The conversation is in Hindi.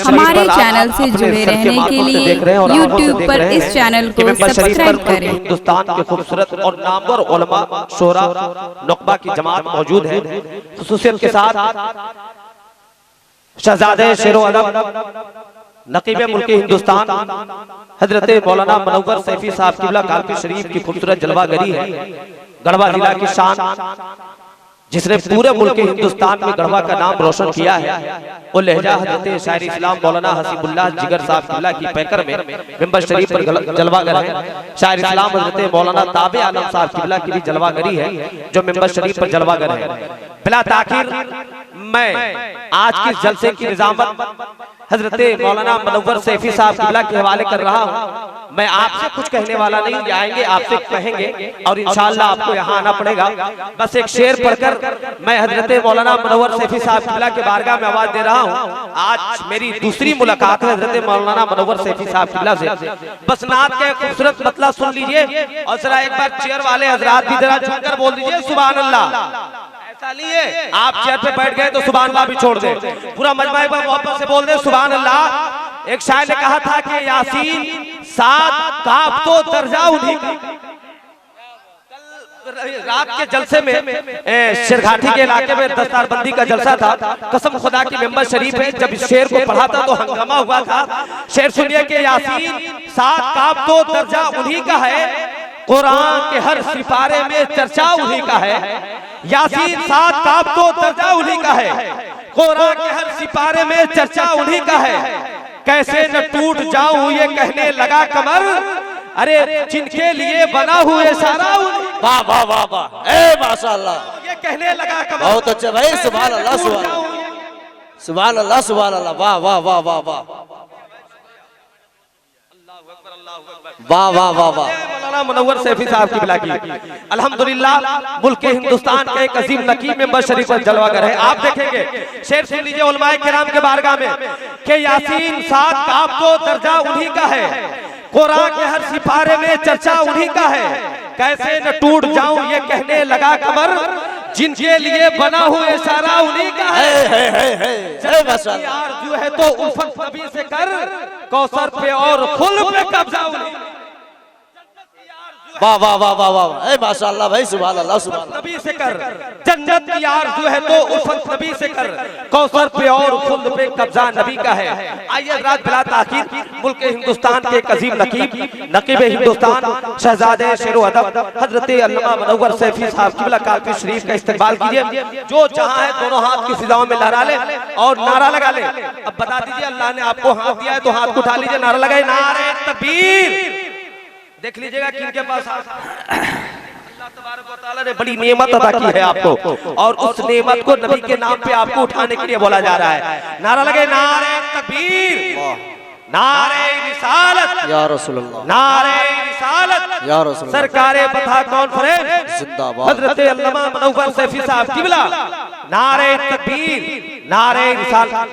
हमारे चैनल से जुड़े रहने के लिए YouTube पर इस चैनल को सब्सक्राइब करें। हिंदुस्तान के खूबसूरत और नामवर उलमा शोरा नुकबा की जमात मौजूद है। खुसूसियत के साथ शहजादे शेरो अदब नकीबे मुल्क हिंदुस्तान हजरत मौलाना मुनव्वर सैफी साहब किबला कालपी शरीफ की खूबसूरत जलवागरी है। गढ़वा जिला की शान जिसने पूरे मुल्क हिंदुस्तान में गढ़वा का नाम रोशन किया है, वो लहजा हजरत शायर इस्लाम मौलाना हसीबुल्लाह जिगर साहब किबला की पैकर में मिंबर शरीफ पर जलवागर है। शायर इस्लाम हजरत मौलाना ताबे आलम साहब किबला की भी जलवागरी है जो मिंबर शरीफ पर जलवागर है। बिला ताखिर मैं आज के जलसे की निजामत हजरत मौलाना मुनव्वर सैफी साहब किबला के हवाले कर रहा हूँ। मैं आपसे कुछ कहने वाला नहीं, जाएंगे आपसे कहेंगे और इंशाअल्लाह आपको यहाँ आना पड़ेगा। बस एक शेर पढ़कर मैं हजरत मौलाना मुनव्वर सैफी साहब किबला के बारगाह में आवाज दे रहा हूँ। आज मेरी दूसरी मुलाकात है हजरत मौलाना मुनव्वर सैफी साहब किबला से। बस नात के खूबसूरत मतलब सुन लीजिए और जरा एक बार चेयर वाले हजरात भी जरा झुककर बोल दीजिए सुभान अल्लाह। आप चेयर पे बैठ गए तो सुभान अल्लाह भी छोड़ दे, पूरा मजमा एक बार मोहब्बत से बोल दे सुभान अल्लाह। एक शायर ने कहा था कि यासीन साथ काफ तो दर्जा उन्हीं का। रात के जलसे में शेरघाटी के इलाके में दस्तारबंदी का जलसा था। कसम खुदा की मेंबर शरीफ है, जब इस शेर को पढ़ा था तो हंगामा हुआ था। शेर सुनिए कि यासीन साथ काफ तो दर्जा उन्हीं का है, कुरान के हर सिपारे में चर्चा उन्हीं का है। यासीन साथ काब तो दर्जा उन्हीं का है, कुरान के हर सिपारे में चर्चा उन्हीं का है। कैसे न टूट जाऊं ये कहने लगा कमर, अरे जिनके लिए बना हुए सारा वाह वाह वाह वाह, ए माशाअल्लाह, ये कहने लगा कमर। बहुत अच्छे भाई, सुभान अल्लाह सुभान अल्लाह सुभान अल्लाह सुभान अल्लाह, वाह वाह वाह वाह वाह वाह वाह वाह वाह। मौलाना मुनव्वर सैफी साहब किबला की अल्हम्दुलिल्लाह मुल्क हिंदुस्तान के एक अजीम नकीब मेंबर शरीफ पर जलवागर है। आप देखेंगे शेर सुन लीजिए उलमाए किराम के बारगाह में कि यासीन साथ काब तो दर्जा उन्हीं का है, कुरान के हर सिपारे में चर्चा उन्हीं का है। कैसे न टूट जाऊं ये कहने लगा कमर, जिनके लिए बना हुए सारा उन्हीं का है। यार जो है तो उल्फत नबी से कर, कौसर पे और खुल पे कब्जा उन्हीं। वाह वाह वाह वाह वाह, ए माशाअल्लाह भाई, सुभान अल्लाह सुभान नबी से कर, जन्नत की आरज़ू है तो उल्फत नबी से कर, कौसर पे और खुल्द पे कब्जा नबी का है। आइए रात बिला ताखीर मुल्क हिंदुस्तान के एक अजीम नकीब हिंदुस्तान शहजादे शेरो अदब हजरत अल्लामा मुनव्वर सैफी साहब किबला कालपी शरीफ का इस्तकबाल कीजिए। जो जहां है दोनों हाथ की फिजाओं में लहरा ले और नारा लगा ले। अब बता दीजिए अल्लाह ने आपको हाथ दिया है तो हाथ को उठा लीजिए, नारा लगाए नारे तकबीर। देख लीजिएगा किनके पास अल्लाह तबारक व तआला ने बड़ी नेमत अता की है आपको और उस नेमत को नबी के नाम पे आपको उठाने के लिए बोला जा रहा है। नारा लगे नारे तकबीर, नारे रिसालत या रसूल अल्लाह, नारे रिसालत या रसूल अल्लाह, सरकारे पता कॉन्फ्रेंस जिंदाबाद हजरत अल्लामा मुनव्वर सैफी साहब किबला, नारे तकबीर, नारे रिसालत।